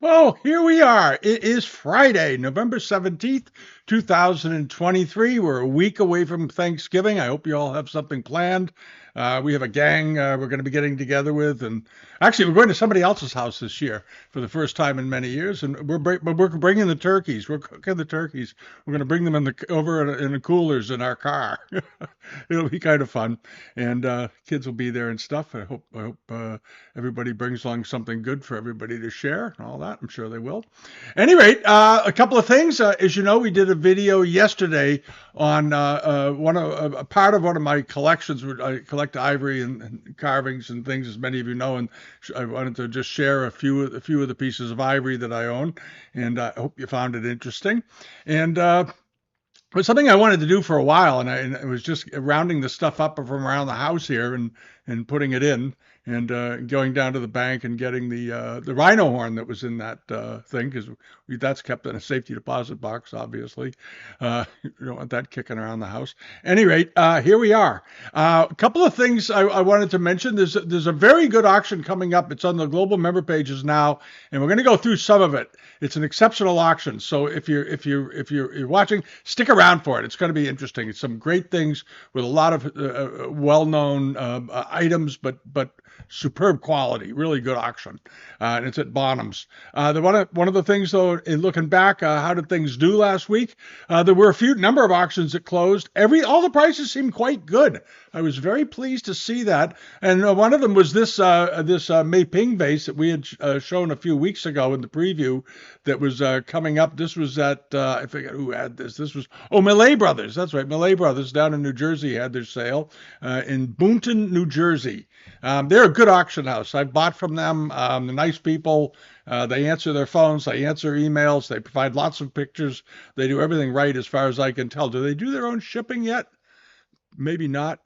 Well, here we are. It is Friday, November 17th, 2023. We're a week away from Thanksgiving. I hope you all have something planned. We have a gang we're going to be getting together with, and actually, we're going to somebody else's house this year for the first time in many years. And we're bringing the turkeys. We're cooking the turkeys. We're going to bring them in the coolers in our car. It'll be kind of fun, and kids will be there and stuff. I hope everybody brings along something good for everybody to share and all that. I'm sure they will. Any rate, a couple of things. As you know, we did a video yesterday on a part of one of my collections. Where I collect ivory and carvings and things, as many of you know, and I wanted to just share a few of the pieces of ivory that I own, and I hope you found it interesting. And it was something I wanted to do for a while, and I was just rounding the stuff up from around the house here and putting it in, and going down to the bank and getting the rhino horn that was in that thing, because that's kept in a safety deposit box, obviously. You don't want that kicking around the house. Any rate, here we are. A couple of things I wanted to mention. There's a very good auction coming up. It's on the global member pages now, and we're going to go through some of it. It's an exceptional auction, so if you're watching, stick around for it. It's going to be interesting. It's some great things with a lot of well-known items, but superb quality. Really good auction, and it's at Bonhams. One of the things, though, in looking back, how did things do last week? There were a number of auctions that closed. All the prices seemed quite good. I was very pleased to see that, and one of them was this Mei Ping vase that we had shown a few weeks ago in the preview that was coming up. This was at I forget who had this. This was Millet Brothers. That's right, Millet Brothers down in New Jersey had their sale in Boonton, New Jersey. They're a good auction house. I bought from them. They're nice people. They answer their phones. They answer emails. They provide lots of pictures. They do everything right as far as I can tell. Do they do their own shipping yet? Maybe not.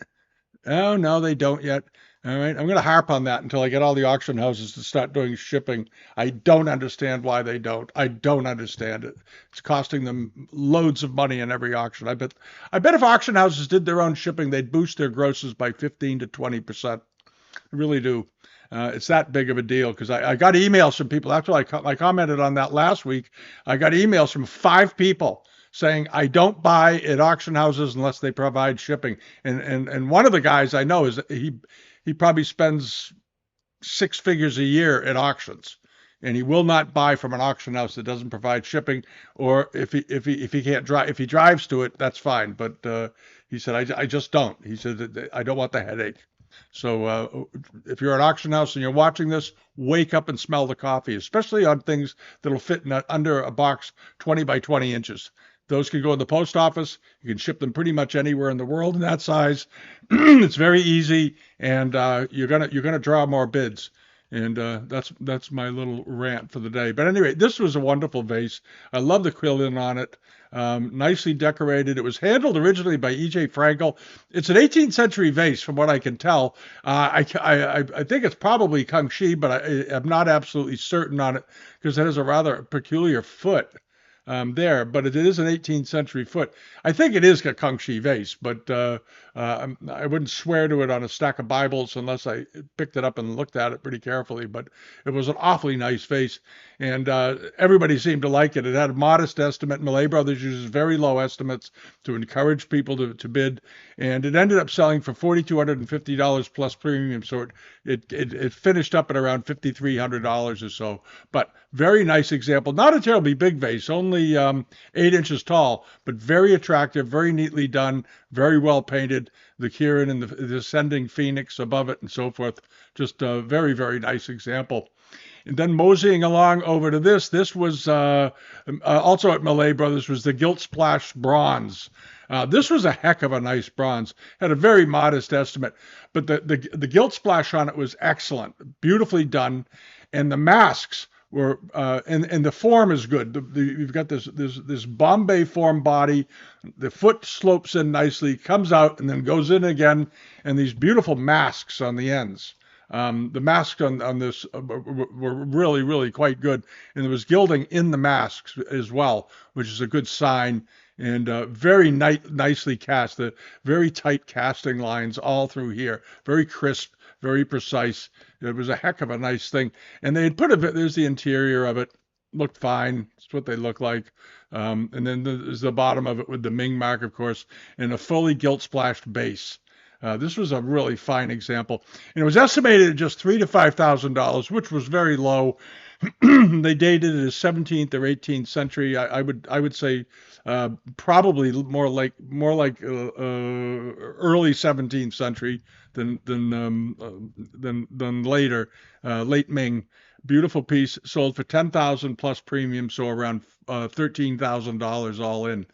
Oh, no, they don't yet. All right, I'm going to harp on that until I get all the auction houses to start doing shipping. I don't understand why they don't. I don't understand it. It's costing them loads of money in every auction. I bet if auction houses did their own shipping, they'd boost their grosses by 15 to 20%. I really do. It's that big of a deal because I got emails from people after I commented on that last week. I got emails from 5 people saying I don't buy at auction houses unless they provide shipping. And one of the guys I know is he probably spends 6 figures a year at auctions, and he will not buy from an auction house that doesn't provide shipping. Or if he can't drive, if he drives to it, that's fine. But he said I just don't. He said I don't want the headache. So if you're at an auction house and you're watching this, wake up and smell the coffee, especially on things that'll fit under a box 20 by 20 inches. Those can go in the post office. You can ship them pretty much anywhere in the world in that size. It's very easy, and you're gonna draw more bids. And that's my little rant for the day. But anyway, this was a wonderful vase. I love the quilling on it. Nicely decorated. It was handled originally by E.J. Frankel. It's an 18th century vase, from what I can tell. I think it's probably Kangxi, but I'm not absolutely certain on it because it has a rather peculiar foot there, but it is an 18th century foot. I think it is a Kangxi vase, but I wouldn't swear to it on a stack of Bibles unless I picked it up and looked at it pretty carefully. But it was an awfully nice vase, and everybody seemed to like it. It had a modest estimate. Millet Brothers uses very low estimates to encourage people to bid, and it ended up selling for $4,250 plus premium. So it finished up at around $5,300 or so. But very nice example. Not a terribly big vase, only 8 inches tall, but very attractive, very neatly done, very well painted. The Kirin and the ascending phoenix above it and so forth. Just a very, very nice example. And then moseying along over to this was also at Millet Brothers, was the Gilt Splash bronze. This was a heck of a nice bronze. Had a very modest estimate, but the gilt splash on it was excellent, beautifully done, and the masks were and the form is good. You've got this Bombay form body. The foot slopes in nicely, comes out, and then goes in again, and these beautiful masks on the ends. The masks on this were really, really quite good. And there was gilding in the masks as well, which is a good sign. And very nicely cast, the very tight casting lines all through here, very crisp, very precise. It was a heck of a nice thing. And they had put there's the interior of it. looked fine. It's what they look like. And then there's the bottom of it with the Ming mark, of course, and a fully gilt splashed base. This was a really fine example, and it was estimated at just $3,000 to $5,000, which was very low. They dated it as 17th or 18th century. I would say probably more like early 17th century than later, late Ming. Beautiful piece, sold for 10,000 plus premium, so around $13,000 all in.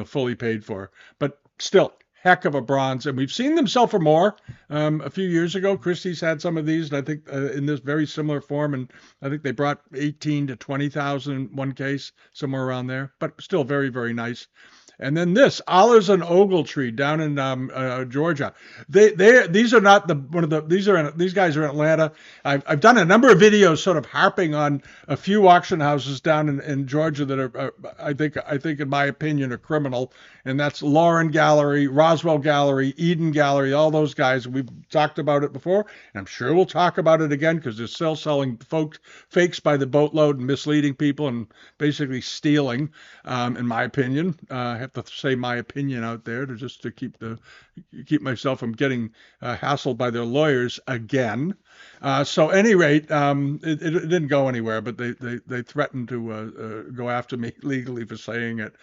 Fully paid for, but still heck of a bronze. And we've seen them sell for more. A few years ago, Christie's had some of these, and I think in this very similar form, and I think they brought 18 to 20,000 in one case, somewhere around there. But still very, very nice. And then this Olives and Ogletree down in Georgia. These are not the one of the these guys are in Atlanta. I've done a number of videos sort of harping on a few auction houses down in Georgia that are I think in my opinion are criminal, and that's Lauren Gallery, Roswell Gallery, Eden Gallery, all those guys. We've talked about it before, and I'm sure we'll talk about it again because they're still selling fakes by the boatload and misleading people and basically stealing, in my opinion. I have to say my opinion out there to keep myself from getting hassled by their lawyers again. So, at any rate, it didn't go anywhere, but they threatened to go after me legally for saying it.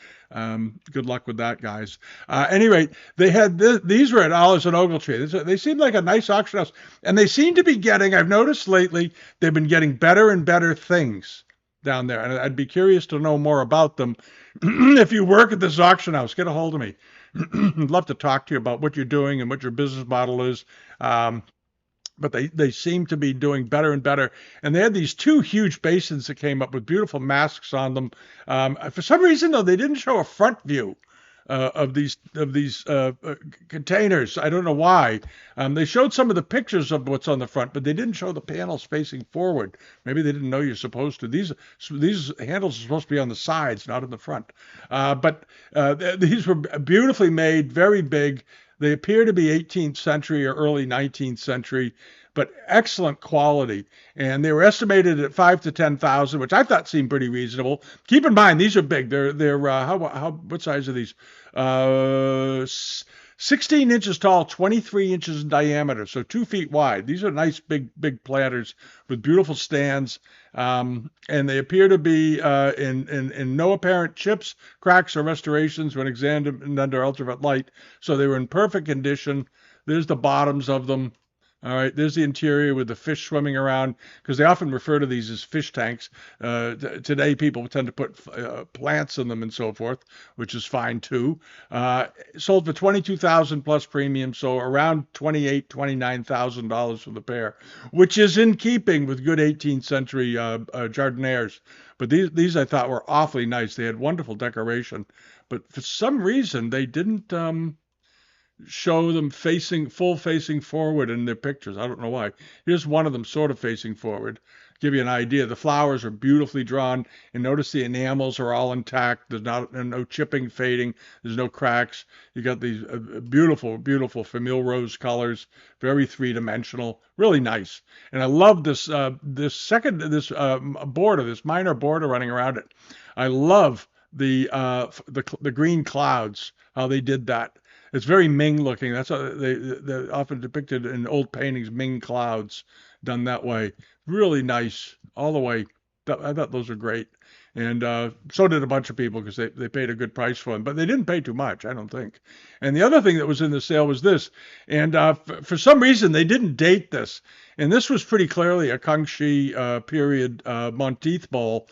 Good luck with that, guys. Any rate, these were at Olives and Ogletree. They seemed like a nice auction house, and they seem to be getting. I've noticed lately they've been getting better and better things down there, and I'd be curious to know more about them. If you work at this auction house, get a hold of me. I'd love to talk to you about what you're doing and what your business model is. But they seem to be doing better and better. And they had these two huge basins that came up with beautiful masks on them. For some reason, though, they didn't show a front view of these containers. I don't know why. They showed some of the pictures of what's on the front, but they didn't show the panels facing forward. Maybe they didn't know you're supposed to. These handles are supposed to be on the sides, not in the front. But these were beautifully made, very big. They appear to be 18th century or early 19th century, but excellent quality. And they were estimated at 5 to 10,000, which I thought seemed pretty reasonable. Keep in mind these are big. They're what size are these? 16 inches tall, 23 inches in diameter, so 2 feet wide. These are nice big platters with beautiful stands. And they appear to be in no apparent chips, cracks, or restorations when examined under ultraviolet light. So they were in perfect condition. There's the bottoms of them. All right, there's the interior with the fish swimming around, because they often refer to these as fish tanks. Today, people tend to put plants in them and so forth, which is fine too. Sold for 22,000 plus premium, so around $29,000 for the pair, which is in keeping with good 18th century jardinières. But these I thought were awfully nice. They had wonderful decoration, but for some reason they didn't show them facing forward in their pictures. I don't know why. Here's one of them sort of facing forward. Give you an idea. The flowers are beautifully drawn, and notice the enamels are all intact. There's no chipping, fading. There's no cracks. You got these beautiful famille rose colors, very three-dimensional, really nice. And I love this border, this minor border running around it. I love the green clouds, how they did that. It's very Ming looking. That's how they're often depicted in old paintings, Ming clouds done that way. Really nice all the way. I thought those were great. And so did a bunch of people because they paid a good price for them. But they didn't pay too much, I don't think. And the other thing that was in the sale was this. And for some reason, they didn't date this. And this was pretty clearly a Kangxi period Monteith bowl.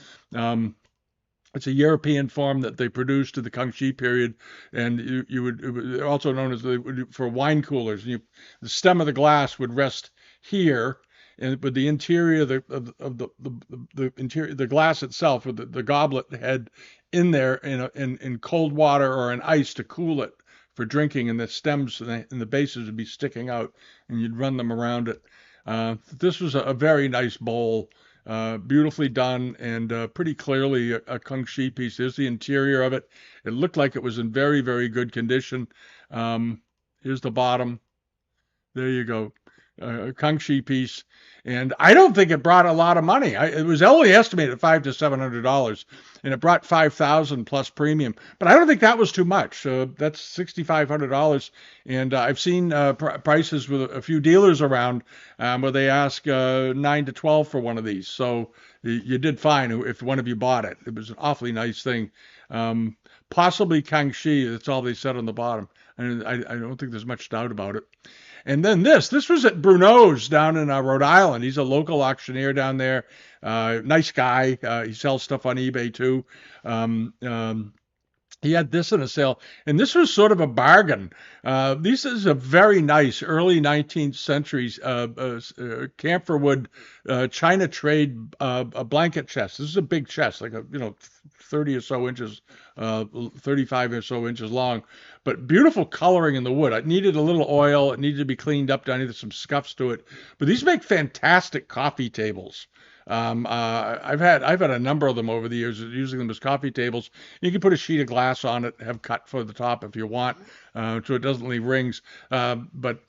It's a European form that they produced in the Kangxi period, and it was also known as for wine coolers. The stem of the glass would rest here, and with the interior of the interior, the glass itself, with the goblet head in there in cold water or in ice to cool it for drinking, and the stems and the bases would be sticking out, and you'd run them around it. This was a very nice bowl. Beautifully done, and pretty clearly a Kangxi piece. There's the interior of it. It looked like it was in very, very good condition. Here's the bottom. There you go. Kangxi piece, and I don't think it brought a lot of money. It was only estimated at $500 to $700, and it brought 5,000 plus premium. But I don't think that was too much. That's $6,500, and I've seen prices with a few dealers around where they ask 9 to 12 for one of these. So you did fine if one of you bought it. It was an awfully nice thing. Possibly Kangxi. That's all they said on the bottom. And I don't think there's much doubt about it. And then this was at Bruno's down in Rhode Island. He's a local auctioneer down there. Nice guy. He sells stuff on eBay too. Um, um, he had this in a sale, and this was sort of a bargain. This is a very nice early 19th century camphor wood China trade a blanket chest. This is a big chest, like 30 or so inches, 35 or so inches long, but beautiful coloring in the wood. It needed a little oil. It needed to be cleaned up. I needed some scuffs to it, but these make fantastic coffee tables. I've had a number of them over the years, using them as coffee tables. You can put a sheet of glass on it, have cut for the top if you want, so it doesn't leave rings. But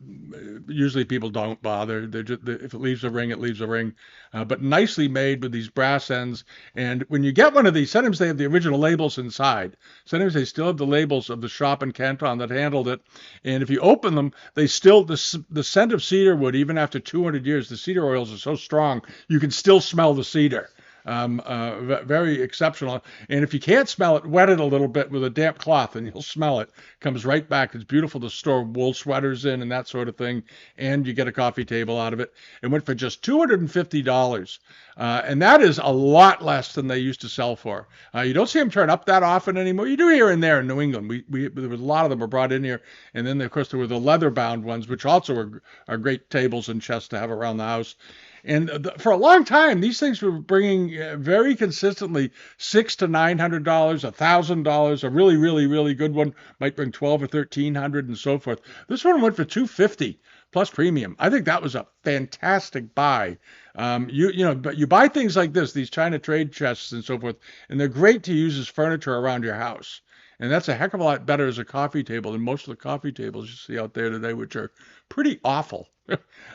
usually people don't bother. If it leaves a ring, it leaves a ring. But nicely made with these brass ends. And when you get one of these, sometimes they have the original labels inside. Sometimes they still have the labels of the shop in Canton that handled it. And if you open them, they still the scent of cedar wood, even after 200 years, the cedar oils are so strong you can still smell the cedar. Very exceptional. And if you can't smell it, wet it a little bit with a damp cloth and you'll smell it. Comes right back. It's beautiful to store wool sweaters in and that sort of thing. And you get a coffee table out of it. It went for just $250. And that is a lot less than they used to sell for. You don't see them turn up that often anymore. You do here and there in New England. There was a lot of them were brought in here. And then, of course, there were the leather bound ones, which also are great tables and chests to have around the house. And for a long time, these things were bringing very consistently $600 to $900, $1,000. A really, really, really good one might bring 12 or 1,300 and so forth. This one went for $250 plus premium. I think that was a fantastic buy. But you buy things like this, these China trade chests and so forth, and they're great to use as furniture around your house. And that's a heck of a lot better as a coffee table than most of the coffee tables you see out there today, which are pretty awful.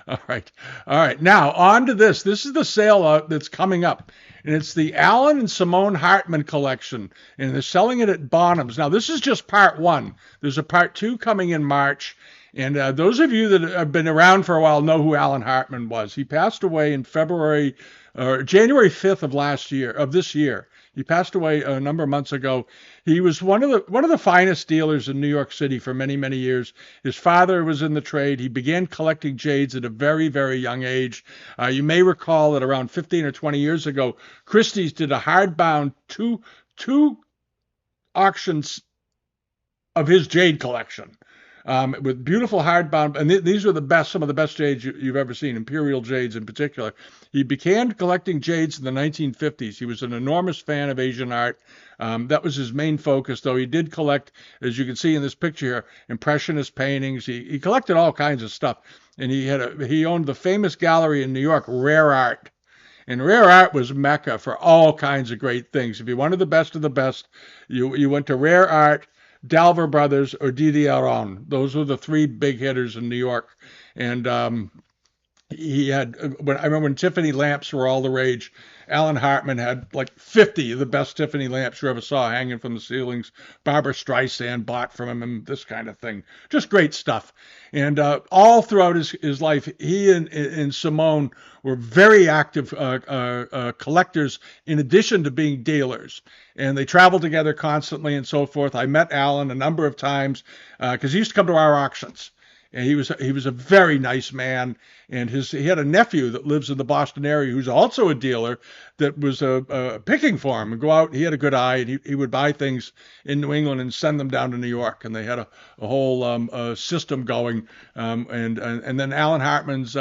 All right. All right. Now, on to this. This is the sale that's coming up. And it's the Alan and Simone Hartman collection. And they're selling it at Bonhams. Now, this is just part one. There's a part two coming in March. And those of you that have been around for a while know who Alan Hartman was. He passed away in January 5th of this year. He passed away a number of months ago. He was one of the finest dealers in New York City for many, many years. His father was in the trade. He began collecting jades at a very, very young age. You may recall that around 15 or 20 years ago, Christie's did a hardbound two auctions of his jade collection. With beautiful hardbound, and these were some of the best jades you've ever seen, imperial jades in particular. He began collecting jades in the 1950s. He was an enormous fan of Asian art. That was his main focus, though he did collect, as you can see in this picture here, impressionist paintings. He collected all kinds of stuff, and he owned the famous gallery in New York, Rare Art. And Rare Art was Mecca for all kinds of great things. If you wanted the best of the best, you went to Rare Art, Dalver Brothers, or Didier. Those were the three big hitters in New York. And he had, I remember when Tiffany lamps were all the rage, Alan Hartman had like 50 of the best Tiffany lamps you ever saw hanging from the ceilings. Barbara Streisand bought from him and this kind of thing. Just great stuff. And all throughout his life, he and Simone were very active collectors in addition to being dealers. And they traveled together constantly and so forth. I met Alan a number of times because he used to come to our auctions. And he was a very nice man, and he had a nephew that lives in the Boston area who's also a dealer that was picking for him and go out. He had a good eye, and he would buy things in New England and send them down to New York. And they had a whole system going. And then Alan Hartman's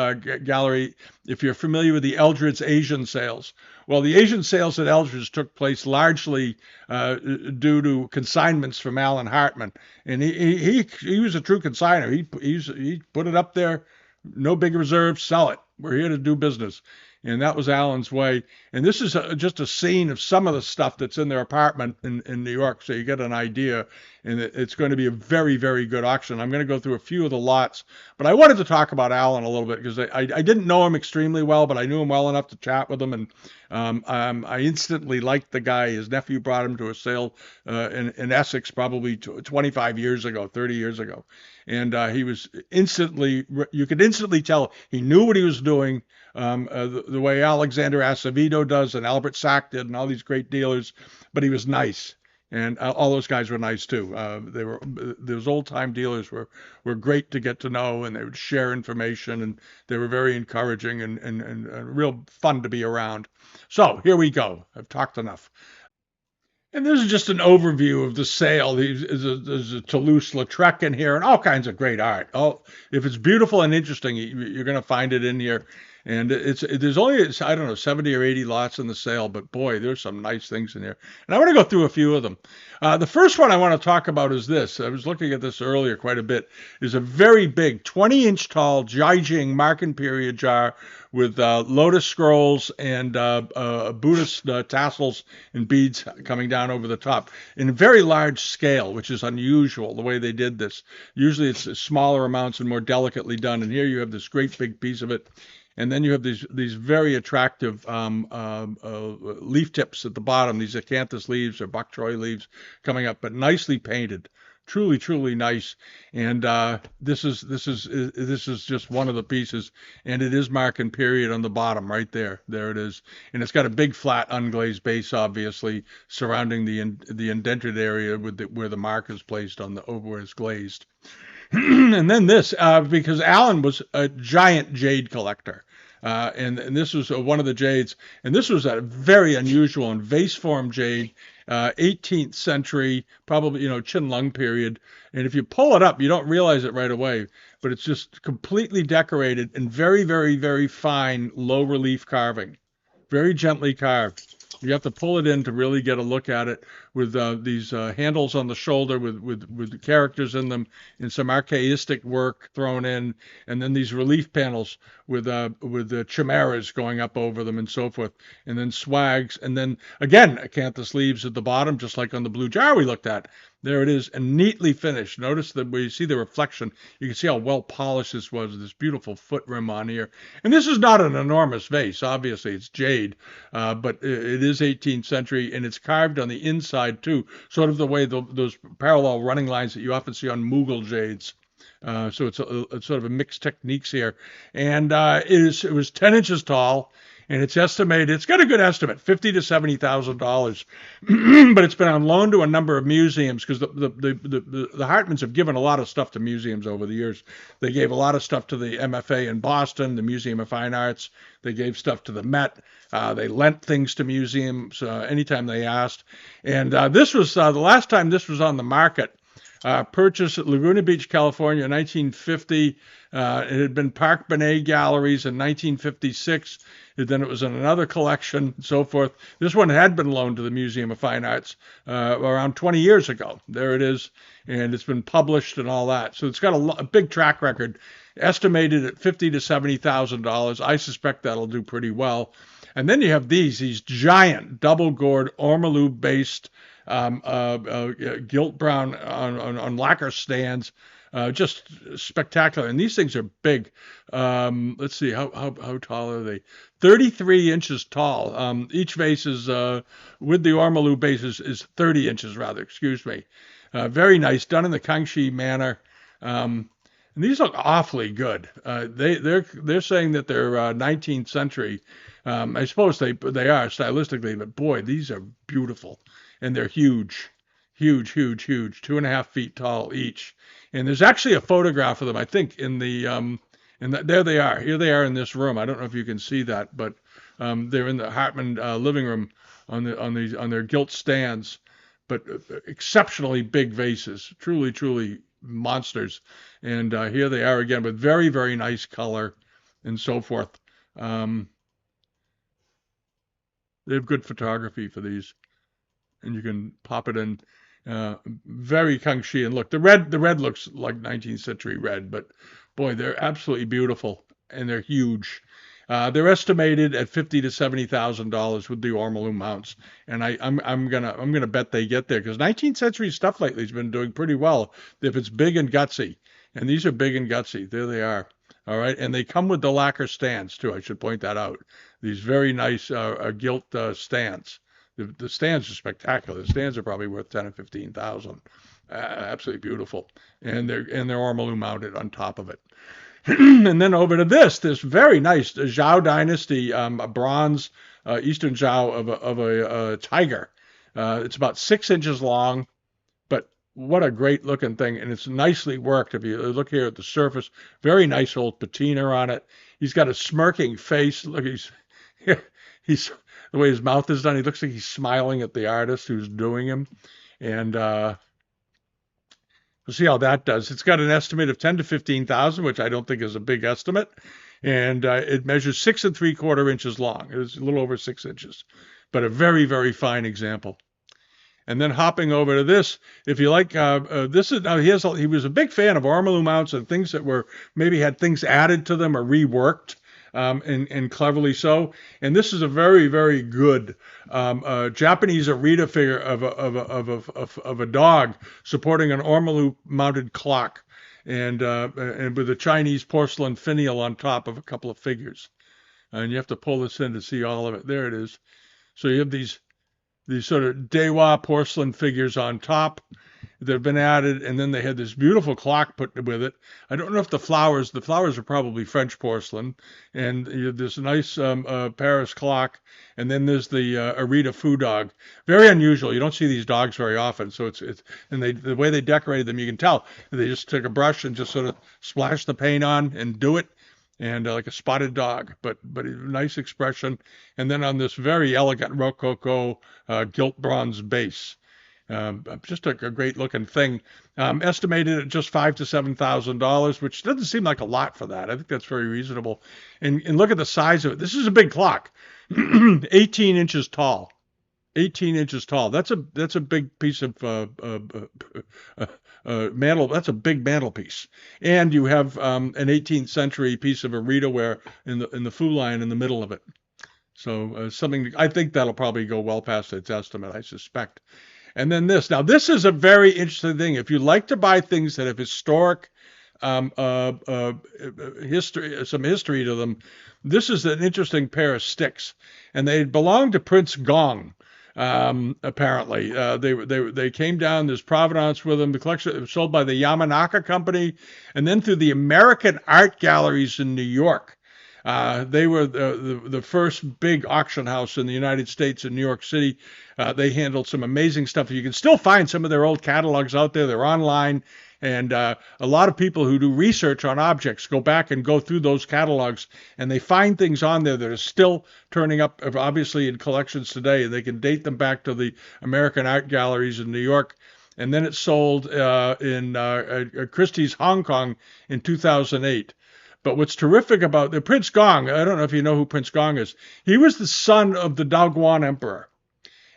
gallery, if you're familiar with the Eldred's Asian sales. Well, the Asian sales at Eldred's took place largely due to consignments from Alan Hartman, and he was a true consigner. He put it up there, no big reserves, sell it. We're here to do business, and that was Alan's way. And this is just a scene of some of the stuff that's in their apartment in New York, so you get an idea. and it's going to be a very, very good auction. I'm going to go through a few of the lots, but I wanted to talk about Alan a little bit because I didn't know him extremely well, but I knew him well enough to chat with him, and I instantly liked the guy. His nephew brought him to a sale in Essex probably 25 years ago, 30 years ago, and he was instantly, you could instantly tell he knew what he was doing. The way Alexander Acevedo does and Albert Sack did and all these great dealers, but he was nice. And all those guys were nice too. They were those old time dealers were great to get to know, and they would share information, and they were very encouraging and real fun to be around. So here we go. I've talked enough. And this is just an overview of the sale. There's a Toulouse-Lautrec in here and all kinds of great art. Oh, if it's beautiful and interesting, you're going to find it in here. And there's only, I don't know, 70 or 80 lots in the sale, but boy, there's some nice things in here. And I want to go through a few of them. The first one I want to talk about is this. I was looking at this earlier quite a bit. Is a very big 20-inch tall Jiajing Marken period jar with lotus scrolls and Buddhist tassels and beads coming down over the top in a very large scale, which is unusual the way they did this. Usually it's smaller amounts and more delicately done. And here you have this great big piece of it. And then you have these very attractive leaf tips at the bottom, these acanthus leaves or bok choy leaves coming up, but nicely painted. Truly, truly nice. And this is just one of the pieces, and it is Marken period on the bottom right there. There it is, and it's got a big flat unglazed base, obviously surrounding the indented area with where the mark is placed on the over where it's glazed. And then this, because Alan was a giant jade collector. And this was one of the jades, and this was a very unusual and vase form jade, 18th century, probably Qinlong period. And if you pull it up, you don't realize it right away, but it's just completely decorated in very, very, very fine low relief carving, very gently carved. You have to pull it in to really get a look at it with these handles on the shoulder with characters in them and some archaistic work thrown in, and then these relief panels with the chimeras going up over them and so forth, and then swags, and then again acanthus leaves at the bottom, just like on the blue jar we looked at. There it is, and neatly finished. Notice that where you see the reflection, you can see how well polished this was, this beautiful foot rim on here. And this is not an enormous vase, obviously, it's jade, but it is 18th century, and it's carved on the inside too, sort of the way those parallel running lines that you often see on Mughal jades. So it's sort of a mixed techniques here. And it was 10 inches tall, and it's got a good estimate, $50,000 to $70,000, but it's been on loan to a number of museums because the Hartmans have given a lot of stuff to museums over the years. They gave a lot of stuff to the MFA in Boston, the Museum of Fine Arts. They gave stuff to the Met. They lent things to museums anytime they asked. And this was the last time this was on the market. Purchased at Laguna Beach, California in 1950. It had been Park Benet Galleries in 1956. And then it was in another collection and so forth. This one had been loaned to the Museum of Fine Arts around 20 years ago. There it is. And it's been published and all that. So it's got a big track record, estimated at $50,000 to $70,000. I suspect that'll do pretty well. And then you have these giant double-gored ormolu based gilt brown on lacquer stands, just spectacular. And these things are big. Let's see, how tall are they? 33 inches tall. Each vase is with the ormolu base is 30 inches rather. Excuse me. Very nice, done in the Kangxi manner. And these look awfully good. They're saying that they're 19th century. I suppose they are stylistically, but boy, these are beautiful, and they're huge, huge, huge, huge, 2.5 feet tall each. And there's actually a photograph of them, I think, in there they are. Here they are in this room. I don't know if you can see that, but they're in the Hartman living room on their gilt stands, but exceptionally big vases, truly, truly monsters. And here they are again with very, very nice color and so forth. They have good photography for these, and you can pop it in. Very Kangxi, and look, the red looks like 19th century red, but boy, they're absolutely beautiful, and they're huge. They're estimated at $50,000 to $70,000 with the ormolu mounts, and I'm gonna bet they get there because 19th century stuff lately has been doing pretty well if it's big and gutsy, and these are big and gutsy. There they are. All right, and they come with the lacquer stands too. I should point that out. These very nice gilt stands. The stands are spectacular. The stands are probably worth 10 or 15,000. Absolutely beautiful, and they're ormolu mounted on top of it. And then over to this very nice Zhao Dynasty a bronze Eastern Zhao of a tiger. It's about 6 inches long, but what a great looking thing, and it's nicely worked. If you look here at the surface, very nice old patina on it. He's got a smirking face. Look, he's the way his mouth is done. He looks like he's smiling at the artist who's doing him, and we'll see how that does. It's got an estimate of 10 to 15,000, which I don't think is a big estimate, and it measures 6 3/4 inches long. It's a little over 6 inches, but a very, very fine example. And then hopping over to this, if you like, this is now he was a big fan of ormolu mounts and things that were maybe had things added to them or reworked. And cleverly so. And this is a very, very good Japanese Arita figure of a dog supporting an ormolu mounted clock, and with a Chinese porcelain finial on top of a couple of figures. And you have to pull this in to see all of it. There it is. So you have these sort of Dewa porcelain figures on top that have been added, and then they had this beautiful clock put with it. I don't know if the flowers are probably French porcelain, and you have this nice Paris clock, and then there's the Arita foo dog. Very unusual. You don't see these dogs very often, so it's and the way they decorated them, you can tell they just took a brush and just sort of splash the paint on and do it. And like a spotted dog, but a nice expression. And then on this very elegant Rococo gilt bronze base, just a great looking thing. Estimated at just $5,000 to $7,000, which doesn't seem like a lot for that. I think that's very reasonable. And look at the size of it. This is a big clock, 18 inches tall. 18 inches tall. That's a big piece of mantle. That's a big mantelpiece. And you have an 18th century piece of Arita ware in the foo line in the middle of it. So something I think that'll probably go well past its estimate, I suspect. And then this. Now this is a very interesting thing. If you like to buy things that have historic history, some history to them, this is an interesting pair of sticks, and they belong to Prince Gong. Apparently, they came down. There's provenance with them. The collection was sold by the Yamanaka Company, and then through the American Art Galleries in New York. They were the first big auction house in the United States in New York City. They handled some amazing stuff. You can still find some of their old catalogs out there. They're online. And a lot of people who do research on objects go back and go through those catalogs, and they find things on there that are still turning up, obviously, in collections today. They can date them back to the American Art Galleries in New York. And then it sold in Christie's Hong Kong in 2008. But what's terrific about the Prince Gong, I don't know if you know who Prince Gong is. He was the son of the Daoguan Emperor,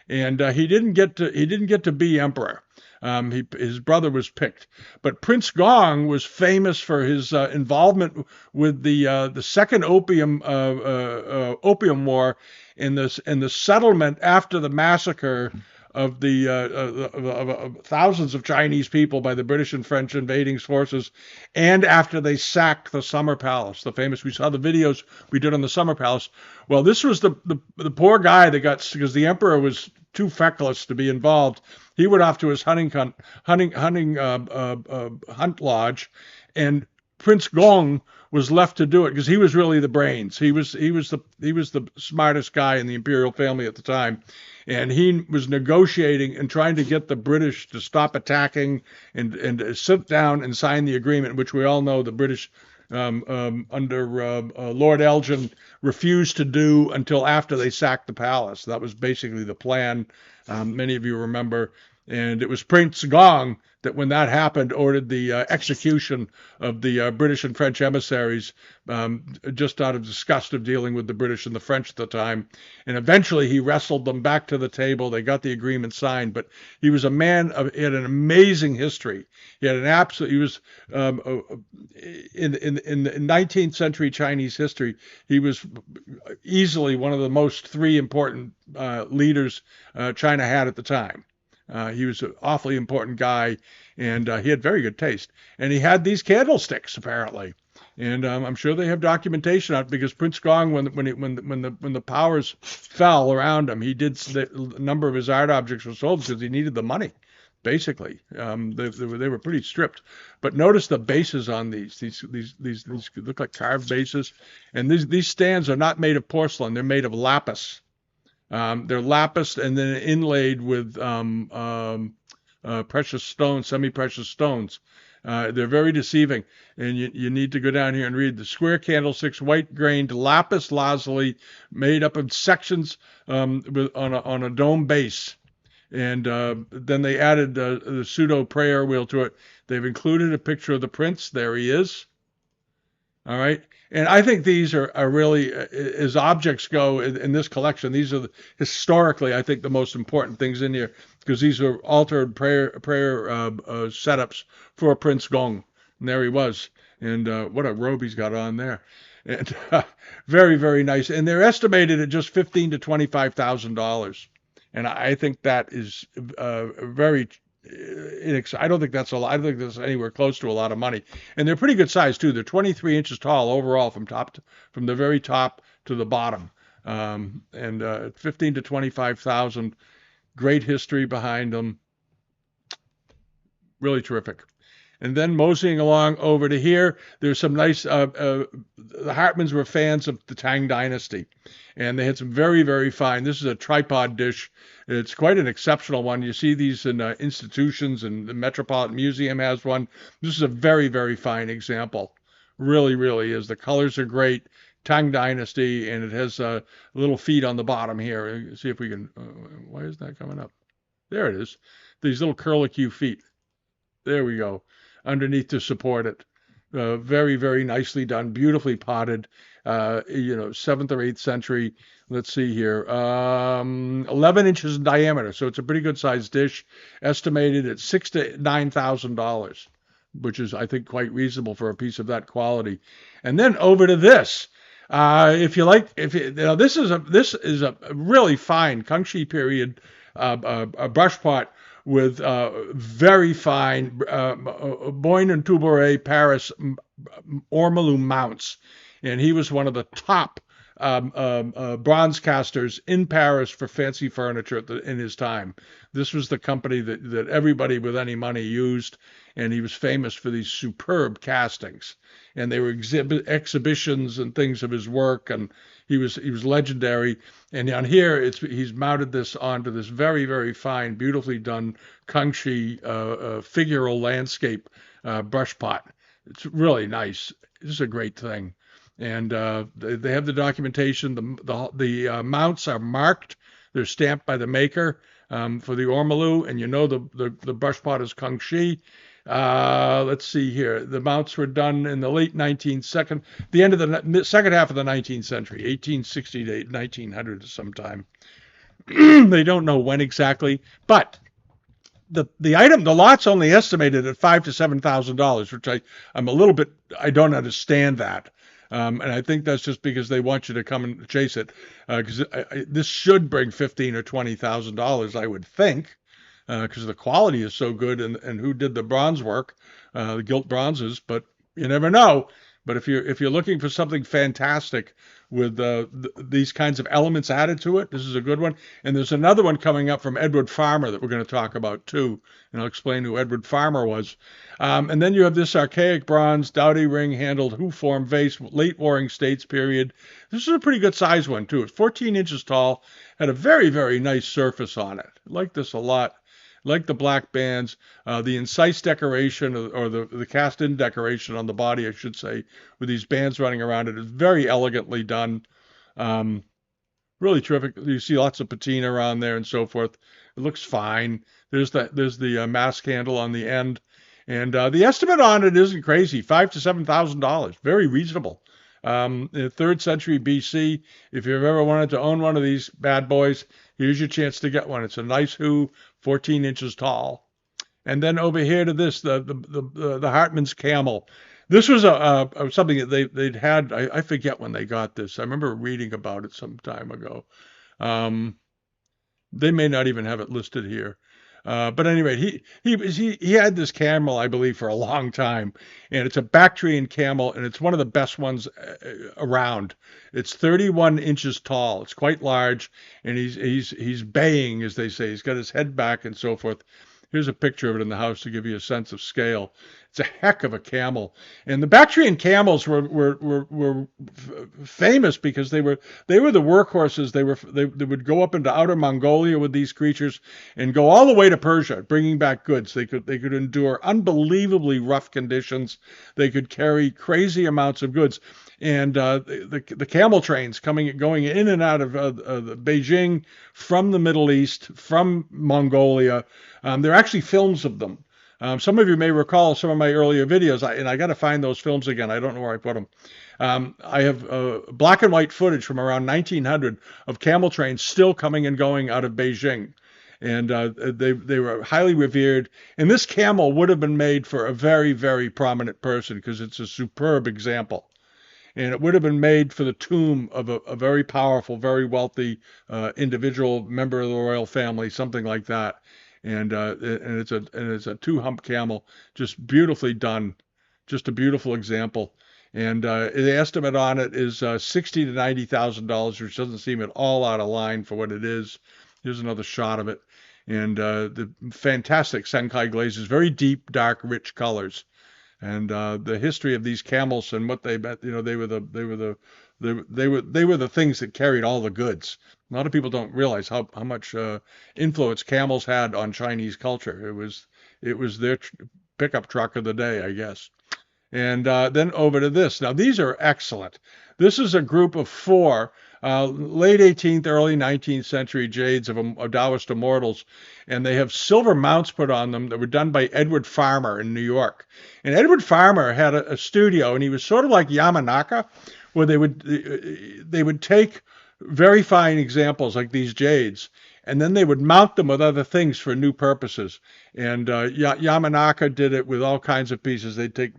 and he didn't get to be emperor. His brother was picked, but Prince Gong was famous for his involvement with the Second Opium War in the settlement after the massacre of the thousands of Chinese people by the British and French invading forces, and after they sacked the Summer Palace, we saw the videos we did on the Summer Palace. Well, this was the poor guy that got, because the emperor was too feckless to be involved. He went off to his hunt lodge, and Prince Gong was left to do it because he was really the brains. He was the smartest guy in the imperial family at the time, and he was negotiating and trying to get the British to stop attacking and sit down and sign the agreement, which we all know the British under Lord Elgin refused to do until after they sacked the palace. That was basically the plan. Many of you remember. And it was Prince Gong that, when that happened, ordered the execution of the British and French emissaries, just out of disgust of dealing with the British and the French at the time. And eventually he wrestled them back to the table. They got the agreement signed. But he was a man of, he had an amazing history. He had an absolute, he was, in 19th century Chinese history, he was easily one of the most three important leaders China had at the time. He was an awfully important guy, and he had very good taste. And he had these candlesticks apparently, and I'm sure they have documentation on it, because Prince Gong, when the powers fell around him, he did, a number of his art objects were sold because he needed the money. Basically, they were pretty stripped. But notice the bases on these look like carved bases, and these stands are not made of porcelain; they're made of lapis. They're lapis and then inlaid with precious stones, semi-precious stones. They're very deceiving, and you need to go down here and read the square candlesticks, white grained lapis lazuli, made up of sections, on a dome base. And then they added the pseudo prayer wheel to it. They've included a picture of the prince. There he is. All right. And I think these are really, as objects go in this collection, these are historically, I think, the most important things in here, because these are altered prayer setups for Prince Gong. And there he was. And what a robe he's got on there. And very, very nice. And they're estimated at just $15,000 to $25,000. And I think that is very, I don't think that's a lot. I don't think that's anywhere close to a lot of money. And they're pretty good size too. They're 23 inches tall overall, from the very top to the bottom. And 15 to 25,000. Great history behind them. Really terrific. And then moseying along over to here, there's some nice, the Hartmans were fans of the Tang Dynasty, and they had some very, very fine, this is a tripod dish. It's quite an exceptional one. You see these in institutions, and the Metropolitan Museum has one. This is a very, very fine example. Really, really is. The colors are great. Tang Dynasty, and it has little feet on the bottom here. See if we can, why is that coming up? There it is. These little curlicue feet. There we go. Underneath to support it. Very, very nicely done, beautifully potted. 7th or 8th century. Let's see here. 11 inches in diameter, so it's a pretty good sized dish. Estimated at $6,000 to $9,000, which is, I think, quite reasonable for a piece of that quality. And then over to this. This is a really fine Kangxi period a brush pot with very fine Boyne and Tourberet Paris ormolu mounts. And he was one of the top bronze casters in Paris for fancy furniture in his time. This was the company that everybody with any money used, and he was famous for these superb castings. And they were exhibitions and things of his work, and he was legendary. And on here, he's mounted this onto this very, very fine, beautifully done Kangxi figural landscape brush pot. It's really nice. This is a great thing. And they have the documentation. The mounts are marked. They're stamped by the maker for the ormolu, and the brush pot is Kangxi. Let's see here. The mounts were done in the late the end of the second half of the 19th century, 1860 to 1900 sometime. They don't know when exactly, but the lot's only estimated at $5,000 to $7,000, which I'm a little bit, I don't understand that. And I think that's just because they want you to come and chase it, because this should bring $15,000 or $20,000, I would think, because the quality is so good, and who did the bronze work, the gilt bronzes. But you never know. But if you're looking for something fantastic with these kinds of elements added to it, this is a good one. And there's another one coming up from Edward Farmer that we're going to talk about too, and I'll explain who Edward Farmer was. And then you have this archaic bronze dowdy ring handled hoof-form vase, late Warring States period. This is a pretty good size one too. It's 14 inches tall, had a very, very nice surface on it. I like this a lot. Like the black bands, the incise decoration, or the cast-in decoration on the body, I should say, with these bands running around it, is very elegantly done. Really terrific. You see lots of patina around there and so forth. It looks fine. There's the mast handle on the end, and the estimate on it isn't crazy. $5,000 to $7,000, very reasonable. In the third century BC, if you've ever wanted to own one of these bad boys, here's your chance to get one. It's a nice Who, 14 inches tall. And then over here to this, the Hartman's camel. This was something that they'd had. I forget when they got this. I remember reading about it some time ago. Um, they may not even have it listed here. But anyway, he had this camel, I believe, for a long time, and it's a Bactrian camel, and it's one of the best ones around. It's 31 inches tall. It's quite large, and he's baying, as they say. He's got his head back and so forth. Here's a picture of it in the house to give you a sense of scale. It's a heck of a camel, and the Bactrian camels were famous because they were the workhorses. They would go up into outer Mongolia with these creatures and go all the way to Persia, bringing back goods. They could endure unbelievably rough conditions. They could carry crazy amounts of goods, and the camel trains going in and out of Beijing from the Middle East, from Mongolia. There are actually films of them. Some of you may recall some of my earlier videos, and I got to find those films again. I don't know where I put them. I have black and white footage from around 1900 of camel trains still coming and going out of Beijing. And they were highly revered. And this camel would have been made for a very, very prominent person because it's a superb example. And it would have been made for the tomb of a very powerful, very wealthy individual member of the royal family, something like that. And it's a two-hump camel, just beautifully done, just a beautiful example. And the estimate on it is $60,000 to $90,000, which doesn't seem at all out of line for what it is. Here's another shot of it, and the fantastic Senkai glazes, very deep, dark, rich colors. And the history of these camels and what they were the things that carried all the goods. A lot of people don't realize how much influence camels had on Chinese culture. It was their pickup truck of the day, I guess. And then over to this. Now these are excellent. This is a group of four late 18th, early 19th century jades of Taoist immortals, and they have silver mounts put on them that were done by Edward Farmer in New York. And Edward Farmer had a studio, and he was sort of like Yamanaka, where they would take very fine examples like these jades, and then they would mount them with other things for new purposes. And Yamanaka did it with all kinds of pieces. They'd take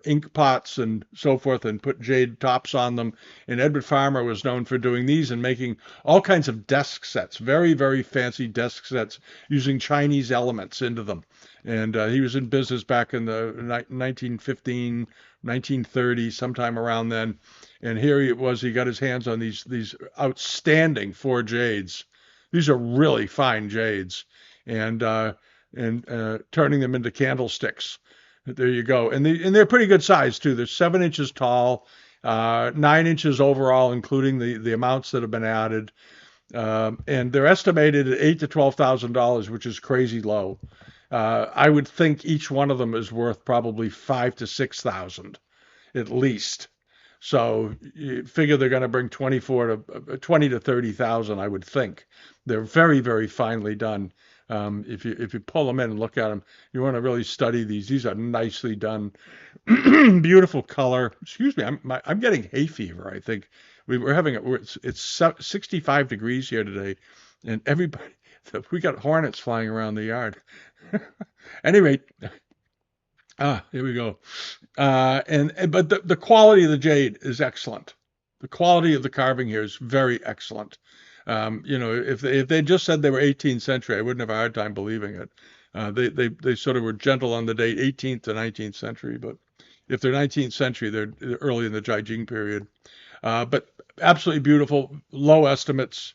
ink pots and so forth and put jade tops on them. And Edward Farmer was known for doing these and making all kinds of desk sets, very, very fancy desk sets using Chinese elements into them. And he was in business back in the 1915, 1930, sometime around then. And here he got his hands on these outstanding four jades. These are really fine jades, and turning them into candlesticks. There you go. And they're pretty good size too. They're 7 inches tall, 9 inches overall, including the amounts that have been added. And they're estimated at $8,000 to $12,000, which is crazy low. I would think each one of them is worth probably $5,000 to $6,000 at least. So you figure they're going to bring 20 to 30,000, I would think. They're very, very finely done. If you pull them in and look at them, you want to really study these. These are nicely done, beautiful color. Excuse me, I'm getting hay fever. I think we're having it's 65 degrees here today, and we got hornets flying around the yard. Anyway. Here we go. But the quality of the jade is excellent. The quality of the carving here is very excellent. If they just said they were 18th century, I wouldn't have a hard time believing it. They sort of were gentle on the date, 18th to 19th century. But if they're 19th century, they're early in the Jiajing period. But absolutely beautiful, low estimates,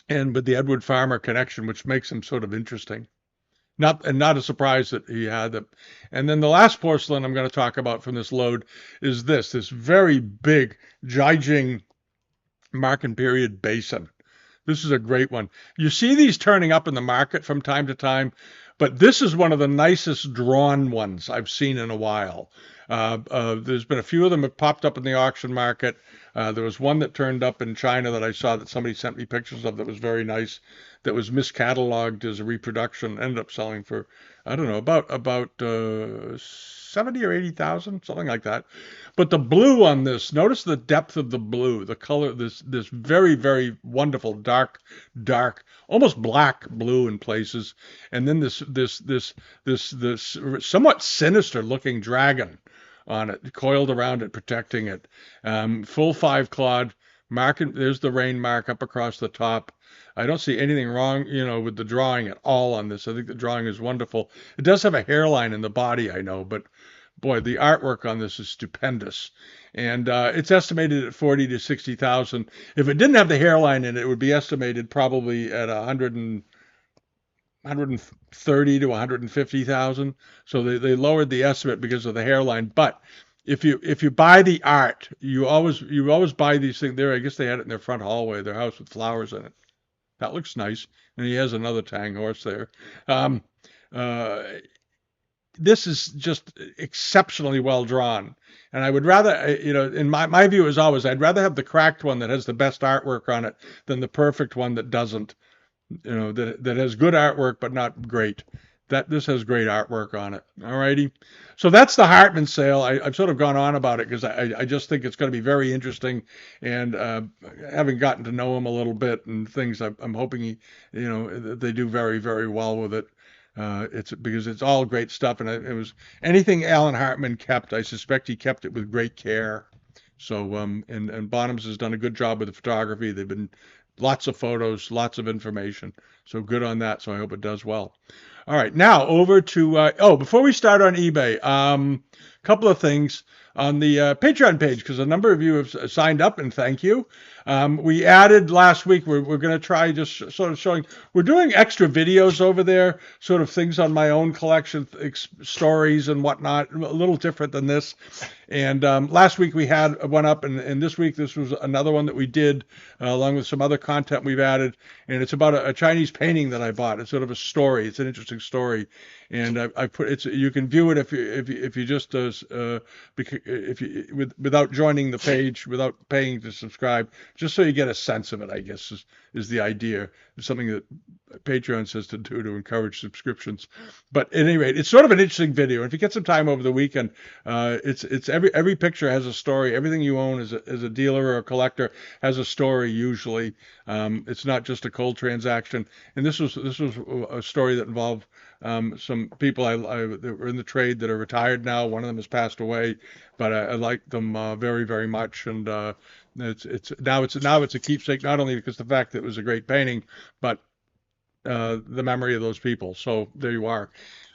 and with the Edward Farmer connection, which makes them sort of interesting. Not a surprise that he had them. And then the last porcelain I'm going to talk about from this load is this very big Jiajing Marken period basin. This is a great one. You see these turning up in the market from time to time, but this is one of the nicest drawn ones I've seen in a while. There's been a few of them have popped up in the auction market. There was one that turned up in China that I saw that somebody sent me pictures of that was very nice. That was miscatalogued as a reproduction. Ended up selling for, I don't know, about 70 or 80,000, something like that. But the blue on this, notice the depth of the blue, the color, this very, very wonderful dark, almost black blue in places, and then this somewhat sinister looking dragon on it, coiled around it, protecting it. Full 5 clawed. There's the rain mark up across the top. I don't see anything wrong, with the drawing at all on this. I think the drawing is wonderful. It does have a hairline in the body, I know, but boy, the artwork on this is stupendous. And it's estimated at 40 to 60,000. If it didn't have the hairline in it, it would be estimated probably at 130 to 150,000. So they lowered the estimate because of the hairline. But if you buy the art, you always buy these things there. I guess they had it in their front hallway, their house with flowers in it. That looks nice. And he has another tang horse there. Um, uh, this is just exceptionally well drawn. And I would rather, in my view as always, I'd rather have the cracked one that has the best artwork on it than the perfect one that doesn't. That has good artwork but not great. This has great artwork on it. All righty. So that's the Hartman sale. I've sort of gone on about it because I just think it's going to be very interesting. And having gotten to know him a little bit and things, I'm hoping that they do very, very well with it. It's because it's all great stuff, and it was anything Alan Hartman kept. I suspect he kept it with great care. So and Bonhams has done a good job with the photography. They've been lots of photos, lots of information. So good on that. So I hope it does well. All right, now over to before we start on eBay, couple of things on the Patreon page because a number of you have signed up, and thank you. We added last week. We're going to try just sort of showing. We're doing extra videos over there, sort of things on my own collection, stories and whatnot. A little different than this. And last week we had one up, and this week this was another one that we did along with some other content we've added. And it's about a Chinese painting that I bought. It's sort of a story. It's an interesting story, and I put it's. You can view it if you just without joining the page, without paying to subscribe, just so you get a sense of it. I guess is the idea. It's something that Patreon says to do to encourage subscriptions. But at any rate, it's sort of an interesting video. And if you get some time over the weekend, it's every picture has a story. Everything you own as a dealer or a collector has a story usually. It's not just a cold transaction. And this was a story that involved some people that were in the trade that are retired now. One of them has passed away, but I like them very, very much. And it's now it's a keepsake, not only because the fact that it was a great painting, but the memory of those people. So there you are.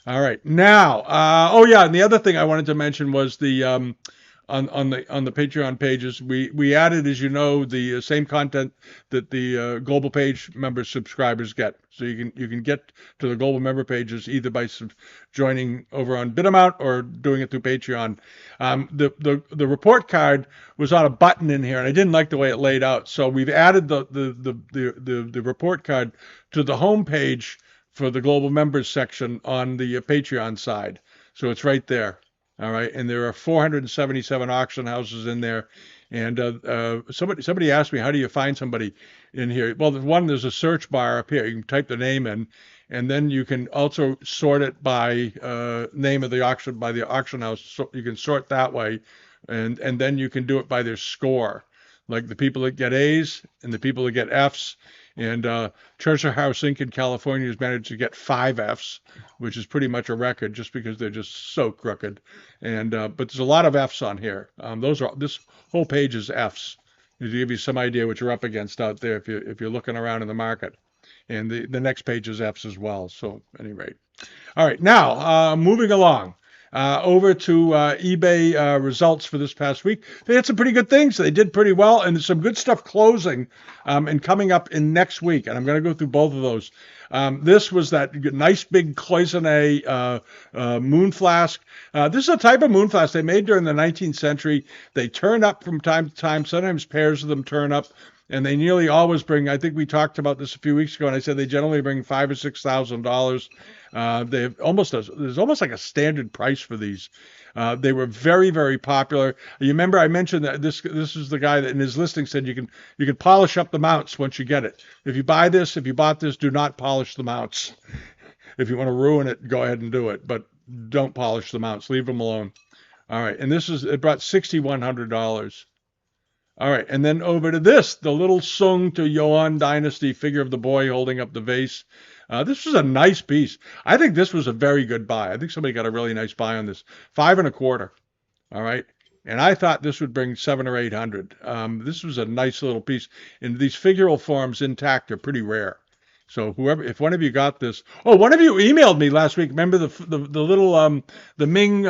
All right. Now, and the other thing I wanted to mention was the on the Patreon pages, we added, as you know, the same content that the global page member subscribers get. So you can get to the global member pages either by joining over on Bitamount or doing it through Patreon. The report card was on a button in here, and I didn't like the way it laid out. So we've added the report card to the home page for the global members section on the Patreon side. So it's right there. All right, and there are 477 auction houses in there, and somebody asked me, how do you find somebody in here? Well, there's a search bar up here. You can type the name in, and then you can also sort it by name of the auction, by the auction house. So you can sort that way, and then you can do it by their score, like the people that get A's and the people that get F's. And Treasure House Inc. in California has managed to get 5 Fs, which is pretty much a record just because they're just so crooked. And but there's a lot of Fs on here. This whole page is Fs to give you some idea what you're up against out there if you're looking around in the market. And the next page is Fs as well. So at any rate. All right, now moving along. Over to eBay results for this past week. They had some pretty good things. They did pretty well, and there's some good stuff closing and coming up in next week. And I'm going to go through both of those. This was that nice big cloisonne moon flask. This is a type of moon flask they made during the 19th century. They turn up from time to time. Sometimes pairs of them turn up. And they nearly always bring, I think we talked about this a few weeks ago, and I said they generally bring $5,000 or $6,000. There's almost like a standard price for these. They were very, very popular. You remember I mentioned that this is the guy that in his listing said you can polish up the mounts once you get it. If you bought this, do not polish the mounts. If you want to ruin it, go ahead and do it, but don't polish the mounts. Leave them alone. All right, and it brought $6,100. All right, and then over to this, the little Sung to Yuan dynasty figure of the boy holding up the vase. This was a nice piece. I think this was a very good buy. I think somebody got a really nice buy on this. 5.25. All right. And I thought this would bring 700 or 800. This was a nice little piece. And these figural forms intact are pretty rare. So if one of you got this, one of you emailed me last week. Remember the little the Ming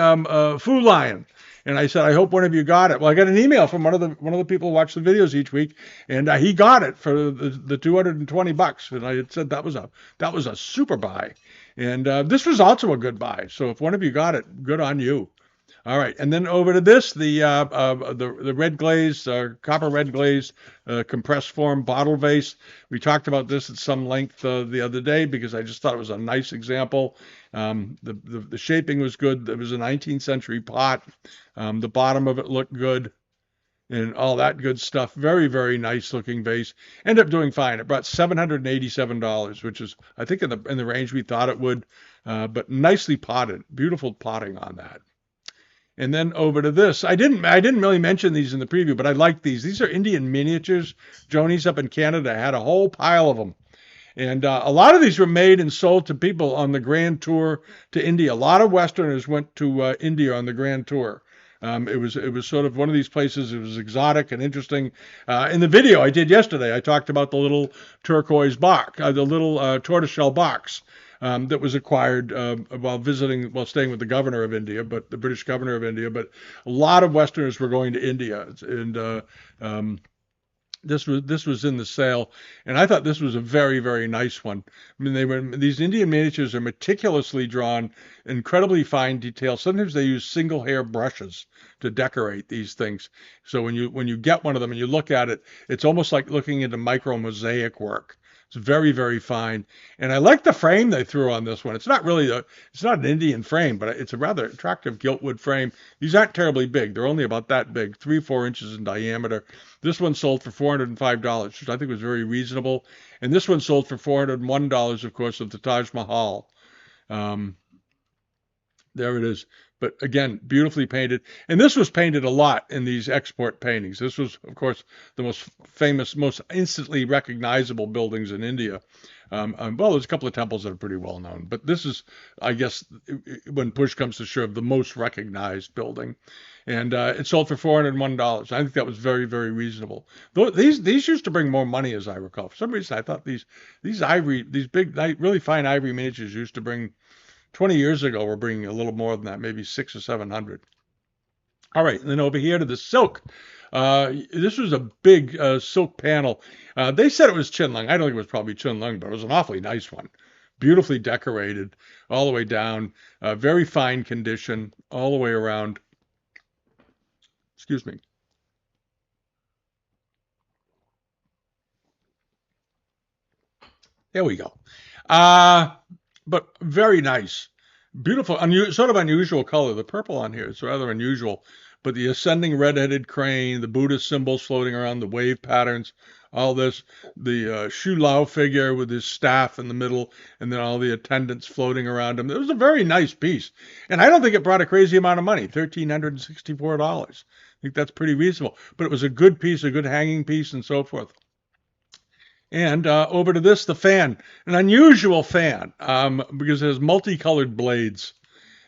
Fu lion, and I said I hope one of you got it. Well, I got an email from one of the people who watch the videos each week, and he got it for the $220, and I had said that was a super buy, and this was also a good buy. So if one of you got it, good on you. All right, and then over to this, the red glaze, copper red glaze, compressed form bottle vase. We talked about this at some length the other day because I just thought it was a nice example. The shaping was good. It was a 19th century pot. The bottom of it looked good and all that good stuff. Very, very nice looking vase. Ended up doing fine. It brought $787, which is I think in the range we thought it would, but nicely potted. Beautiful potting on that. And then over to this. I didn't really mention these in the preview, but I like these. These are Indian miniatures. Joni's up in Canada had a whole pile of them. And a lot of these were made and sold to people on the Grand Tour to India. A lot of Westerners went to India on the Grand Tour. It was sort of one of these places. It was exotic and interesting. In the video I did yesterday, I talked about the little turquoise box, the little tortoiseshell box. That was acquired while staying with the governor of India, but the British governor of India. But a lot of Westerners were going to India, and this was in the sale, and I thought this was a very, very nice one. I mean, these Indian miniatures are meticulously drawn, incredibly fine detail. Sometimes they use single hair brushes to decorate these things. So when you get one of them and you look at it, it's almost like looking into micro mosaic work. It's very, very fine. And I like the frame they threw on this one. It's not an Indian frame, but it's a rather attractive giltwood frame. These aren't terribly big. They're only about that big, 3-4 inches in diameter. This one sold for $405, which I think was very reasonable. And this one sold for $401, of course, of the Taj Mahal. There it is. But again, beautifully painted. And this was painted a lot in these export paintings. This was, of course, the most famous, most instantly recognizable buildings in India. Well, there's a couple of temples that are pretty well known, but this is, I guess, when push comes to shove, the most recognized building. And it sold for $401. I think that was very, very reasonable. Though these used to bring more money, as I recall. For some reason, I thought these big, really fine ivory miniatures used to bring 20 years ago, we're bringing a little more than that, maybe 600 or 700. All right, and then over here to the silk. This was a big silk panel. They said it was Chinlung. I don't think it was probably Chinlung, but it was an awfully nice one. Beautifully decorated all the way down. Very fine condition all the way around. Excuse me. There we go. But very nice. Beautiful, sort of unusual color. The purple on here is rather unusual. But the ascending red-headed crane, the Buddhist symbols floating around, the wave patterns, all this, the Shu Lao figure with his staff in the middle, and then all the attendants floating around him. It was a very nice piece. And I don't think it brought a crazy amount of money, $1,364. I think that's pretty reasonable. But it was a good piece, a good hanging piece, and so forth. And over to this, the fan, an unusual fan because it has multicolored blades.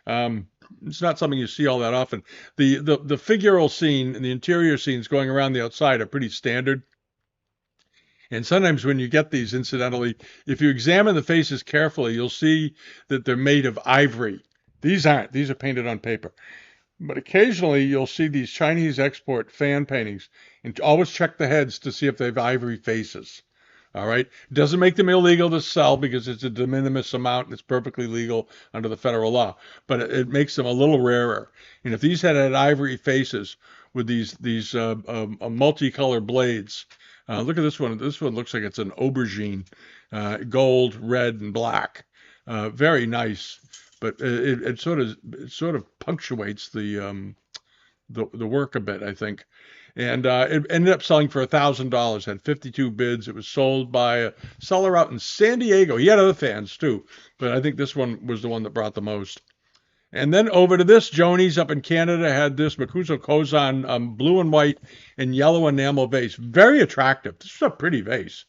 It's not something you see all that often. The figural scene and the interior scenes going around the outside are pretty standard. And sometimes when you get these, incidentally, if you examine the faces carefully, you'll see that they're made of ivory. These aren't. These are painted on paper. But occasionally you'll see these Chinese export fan paintings, and always check the heads to see if they have ivory faces. All right. It doesn't make them illegal to sell because it's a de minimis amount and it's perfectly legal under the federal law. But it makes them a little rarer. And if these had ivory faces with these multicolored blades, look at this one. This one looks like it's an aubergine, gold, red, and black. Very nice, but it sort of punctuates the work a bit, I think. And it ended up selling for $1,000. Had 52 bids. It was sold by a seller out in San Diego. He had other fans too, but I think this one was the one that brought the most. And then over to this, Joni's up in Canada had this Makuso Kozan blue and white and yellow enamel vase. Very attractive. This is a pretty vase.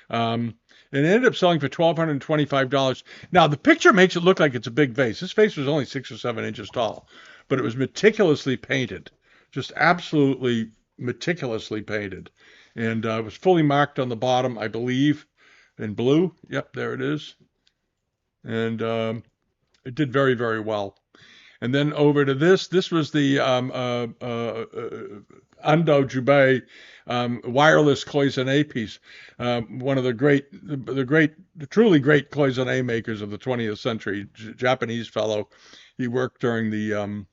Um, and it ended up selling for $1,225. Now, the picture makes it look like it's a big vase. This vase was only 6 or 7 inches tall, but it was meticulously painted. Just absolutely meticulously painted. And it was fully marked on the bottom, I believe, in blue. Yep, there it is. And it did very, very well. And then over to this. This was the Ando Jubei wireless cloisonne piece. One of the truly great cloisonne makers of the 20th century, Japanese fellow. He worked during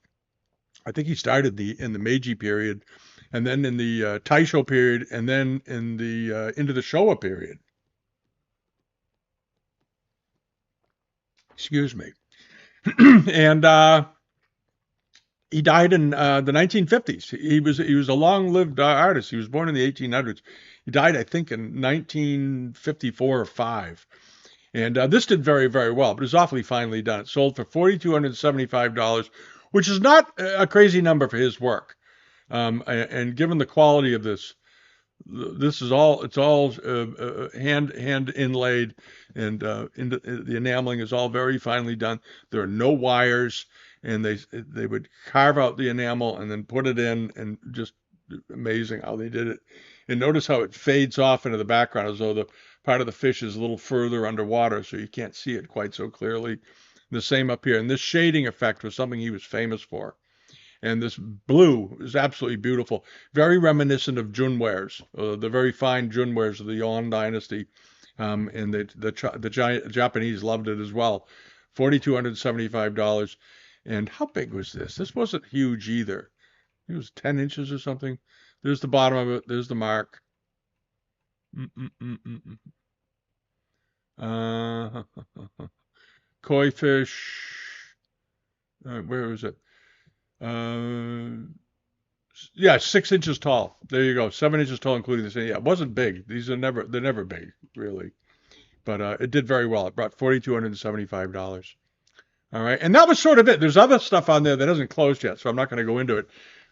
I think he started in the Meiji period, and then in the Taisho period, and then in the into the Showa period. Excuse me. And he died in the 1950s. He was a long-lived artist. He was born in the 1800s. He died, I think, in 1954 or five. And this did very, very well, but it was awfully finely done. It sold for $4,275, which is not a crazy number for his work. And given the quality of this is all hand inlaid, and the enameling is all very finely done. There are no wires, and they would carve out the enamel and then put it in, and just amazing how they did it. And notice how it fades off into the background as though the part of the fish is a little further underwater, so you can't see it quite so clearly. The same up here. And this shading effect was something he was famous for. And this blue is absolutely beautiful, very reminiscent of Junwares, the very fine Junwares of the Yuan dynasty. And the Japanese loved it as well. $4,275. And how big was this? This wasn't huge either. It was 10 inches or something. There's the bottom of it. There's the mark. Mm-mm-mm-mm. Uh, Koi fish. Where is it? Uh, yeah, 6 inches tall. There you go. 7 inches tall, including the same. Yeah, it wasn't big. They're never big, really. But it did very well. It brought $4,275. All right. And that was sort of it. There's other stuff on there that hasn't closed yet, so I'm not going to go into it.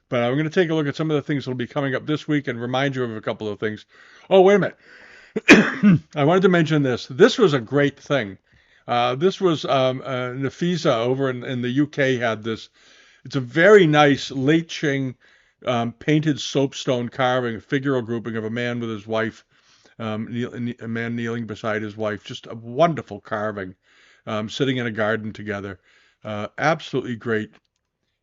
But I'm going to take a look at some of the things that will be coming up this week and remind you of a couple of things. Oh, wait a minute. I wanted to mention this. This was a great thing. This was Nafisa over in the UK had this. It's a very nice late Qing painted soapstone carving, a figural grouping of a man with his wife, a man kneeling beside his wife. Just a wonderful carving, sitting in a garden together. Absolutely great.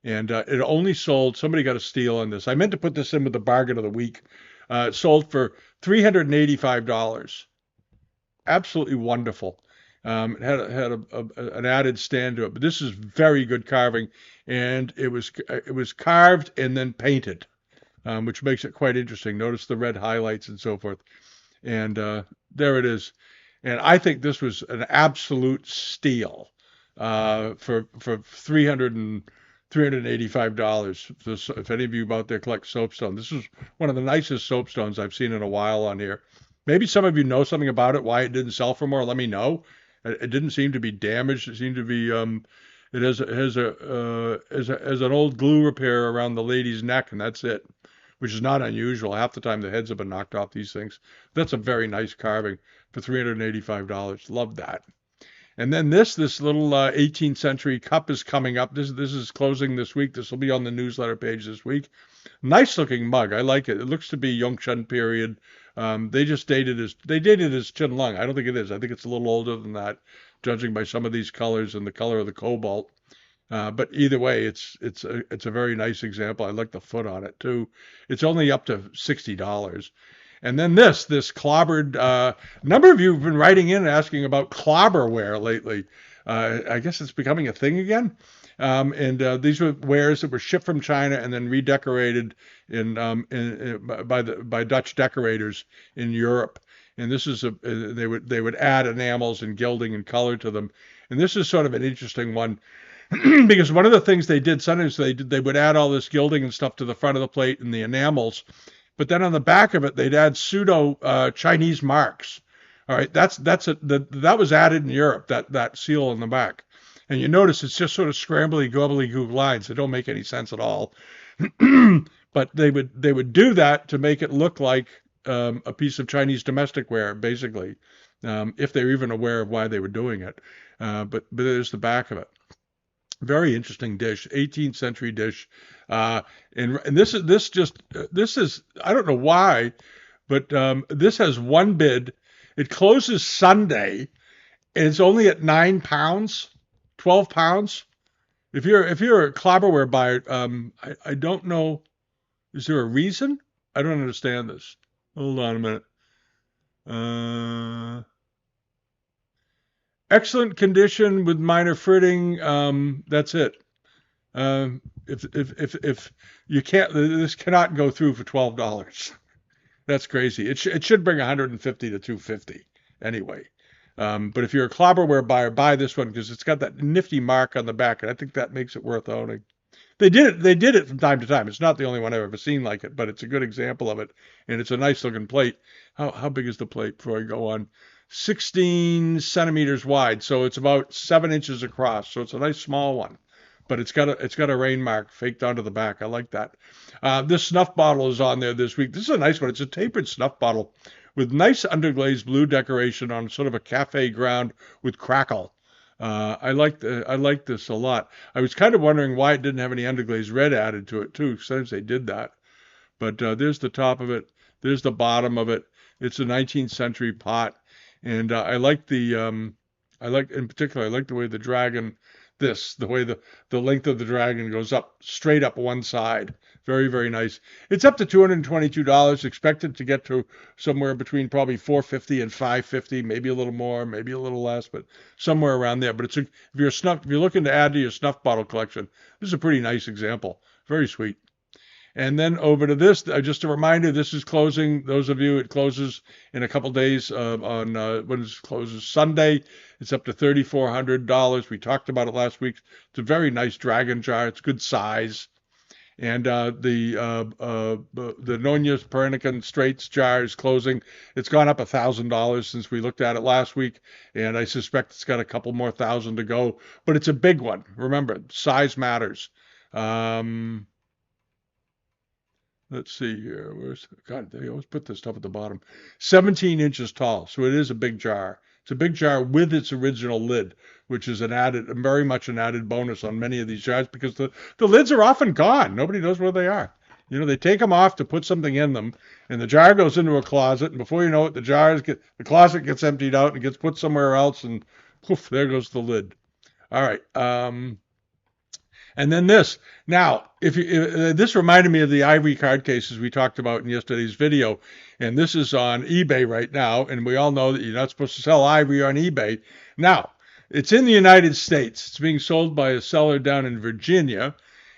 And it only sold, somebody got a steal on this. I meant to put this in with the bargain of the week. It sold for $385. Absolutely wonderful. It had an added stand to it, but this is very good carving, and it was carved and then painted, which makes it quite interesting. Notice the red highlights and so forth. And there it is. And I think this was an absolute steal for $385. If any of you out there collect soapstone, this is one of the nicest soapstones I've seen in a while on here. Maybe some of you know something about it, why it didn't sell for more. Let me know. It didn't seem to be damaged. It seemed to be it has an old glue repair around the lady's neck, and that's it, which is not unusual. Half the time the heads have been knocked off these things. That's a very nice carving for $385. Love that. And then this little 18th century cup is coming up. This is closing this week. This will be on the newsletter page this week. Nice looking mug. I like it. It looks to be Yongchen period. They dated as Qianlong. I don't think it is. I think it's a little older than that, judging by some of these colors and the color of the cobalt. But either way, it's a very nice example. I like the foot on it too. It's only up to $60. And then this clobbered. Number of you have been writing in asking about clobberware lately. I guess it's becoming a thing again. And these were wares that were shipped from China and then redecorated by Dutch decorators in Europe. and this is they would add enamels and gilding and color to them. And this is sort of an interesting one because one of the things they did sometimes they would add all this gilding and stuff to the front of the plate and the enamels, but then on the back of it they'd add pseudo Chinese marks. All right, that was added in Europe, that seal on the back, and you notice it's just sort of scrambly gobbledygook lines that don't make any sense at all. But they would do that to make it look like a piece of Chinese domestic ware, basically, if they're even aware of why they were doing it. But there's the back of it. Very interesting dish, 18th century dish, and this is I don't know why, but this has one bid. It closes Sunday, and it's only at £9, £12. If you're a clapperware buyer, I don't know. Is there a reason? I don't understand this. Hold on a minute. Excellent condition with minor fritting. That's it. If you can't, this cannot go through for $12. That's crazy. It should bring 150 to 250 anyway. But if you're a clobberware buyer, buy this one because it's got that nifty mark on the back, and I think that makes it worth owning. They did it from time to time. It's not the only one I've ever seen like it, but it's a good example of it, and it's a nice looking plate. How big is the plate before I go on? 16 centimeters wide, so it's about 7 inches across. So it's a nice small one, but it's got a rain mark faked onto the back. I like that. This snuff bottle is on there this week. This is a nice one. It's a tapered snuff bottle with nice underglazed blue decoration on sort of a cafe ground with crackle. I like this a lot. I was kind of wondering why it didn't have any underglazed red added to it too. Sometimes they did that. But there's the top of it. There's the bottom of it. It's a 19th century pot, and in particular, I like the way the dragon, the way the length of the dragon goes up straight up one side. Very, very nice. It's up to $222. Expected to get to somewhere between probably $450 and $550, maybe a little more, maybe a little less, but somewhere around there. But if you're looking to add to your snuff bottle collection, this is a pretty nice example. Very sweet. And then over to this, just a reminder, this is closing. Those of you, it closes in a couple days on when it closes Sunday. It's up to $3,400. We talked about it last week. It's a very nice dragon jar. It's good size. And the Nonia's Pernican Straits jar is closing. It's gone up $1,000 since we looked at it last week, and I suspect it's got a couple more thousand to go. But it's a big one. Remember, size matters. Let's see here. God, they always put this stuff at the bottom. 17 inches tall, so it is a big jar. It's a big jar with its original lid, which is very much an added bonus on many of these jars because the lids are often gone. Nobody knows where they are. They take them off to put something in them, and the jar goes into a closet, and before you know it, the closet gets emptied out and gets put somewhere else, and poof, there goes the lid. All right. And then this. Now, this reminded me of the ivory card cases we talked about in yesterday's video, and this is on eBay right now, and we all know that you're not supposed to sell ivory on eBay. Now, it's in the United States. It's being sold by a seller down in Virginia,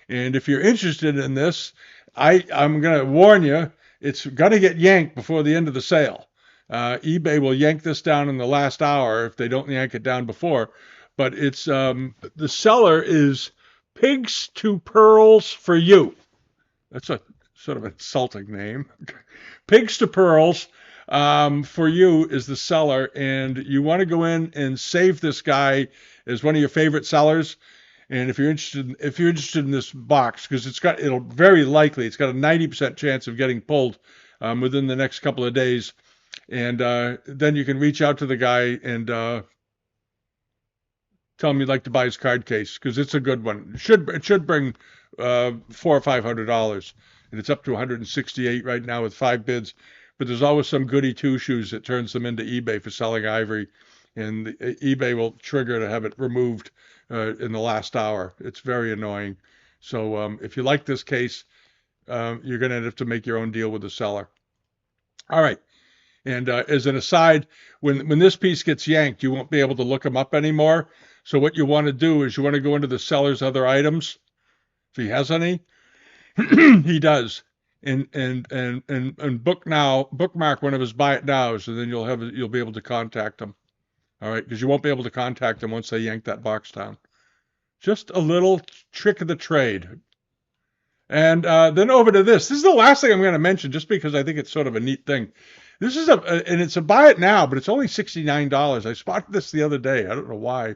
and if you're interested in this, I'm going to warn you, it's going to get yanked before the end of the sale. eBay will yank this down in the last hour if they don't yank it down before, but it's the seller is Pigs to Pearls for You. That's a sort of insulting name. Pigs to Pearls for You is the seller, and you want to go in and save this guy as one of your favorite sellers. And if you're interested in this box, because it's got a 90% chance of getting pulled within the next couple of days, and then you can reach out to the guy and tell him you'd like to buy his card case because it's a good one. It should bring $400 or $500, and it's up to 168 right now with 5 bids. But there's always some goody two shoes that turns them into eBay for selling ivory, and eBay will trigger to have it removed in the last hour. It's very annoying. So if you like this case, you're going to have to make your own deal with the seller. All right. And as an aside, when this piece gets yanked, you won't be able to look them up anymore. So what you want to do is you want to go into the seller's other items, if he has any. He does. and bookmark one of his buy it nows, and then you'll be able to contact him. All right, because you won't be able to contact them once they yank that box down. Just a little trick of the trade. And then over to this. This is the last thing I'm going to mention, just because I think it's sort of a neat thing. This is and it's a buy it now, but it's only $69. I spotted this the other day. I don't know why.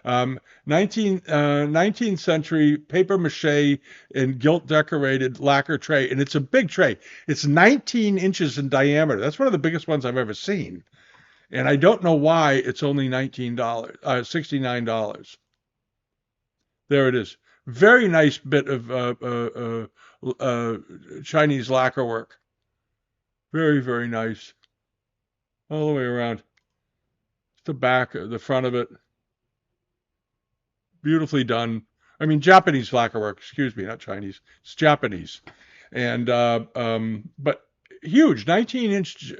19th century paper mache and gilt decorated lacquer tray, and it's a big tray. It's 19 inches in diameter. That's one of the biggest ones I've ever seen. And I don't know why it's only $69. There it is. Very nice bit of Chinese lacquer work. Very, very nice. All the way around. The back, the front of it. Beautifully done. I mean, Japanese lacquer work. Excuse me, not Chinese. It's Japanese. And, but huge, 19-inch.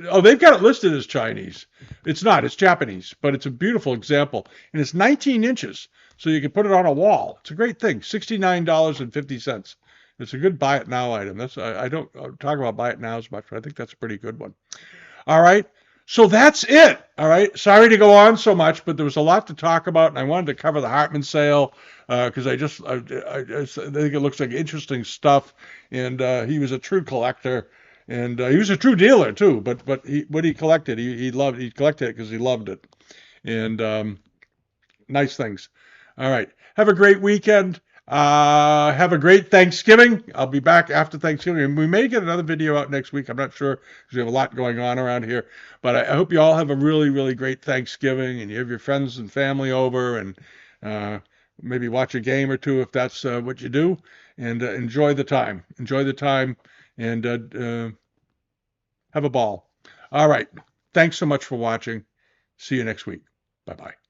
Oh, they've got it listed as Chinese. It's not. It's Japanese, but it's a beautiful example, and it's 19 inches, so you can put it on a wall. It's a great thing. $69.50. It's a good buy it now item. I don't talk about buy it now as much, but I think that's a pretty good one. All right. So that's it. All right. Sorry to go on so much, but there was a lot to talk about, and I wanted to cover the Hartman sale because I think it looks like interesting stuff. And he was a true collector, and he was a true dealer too. But what he collected, he collected it because he loved it. And nice things. All right. Have a great weekend. Have a great Thanksgiving. I'll be back after Thanksgiving. And we may get another video out next week. I'm not sure because we have a lot going on around here. But I hope you all have a really, really great Thanksgiving, and you have your friends and family over, and maybe watch a game or two if that's what you do. And enjoy the time. Enjoy the time, and have a ball. All right. Thanks so much for watching. See you next week. Bye-bye.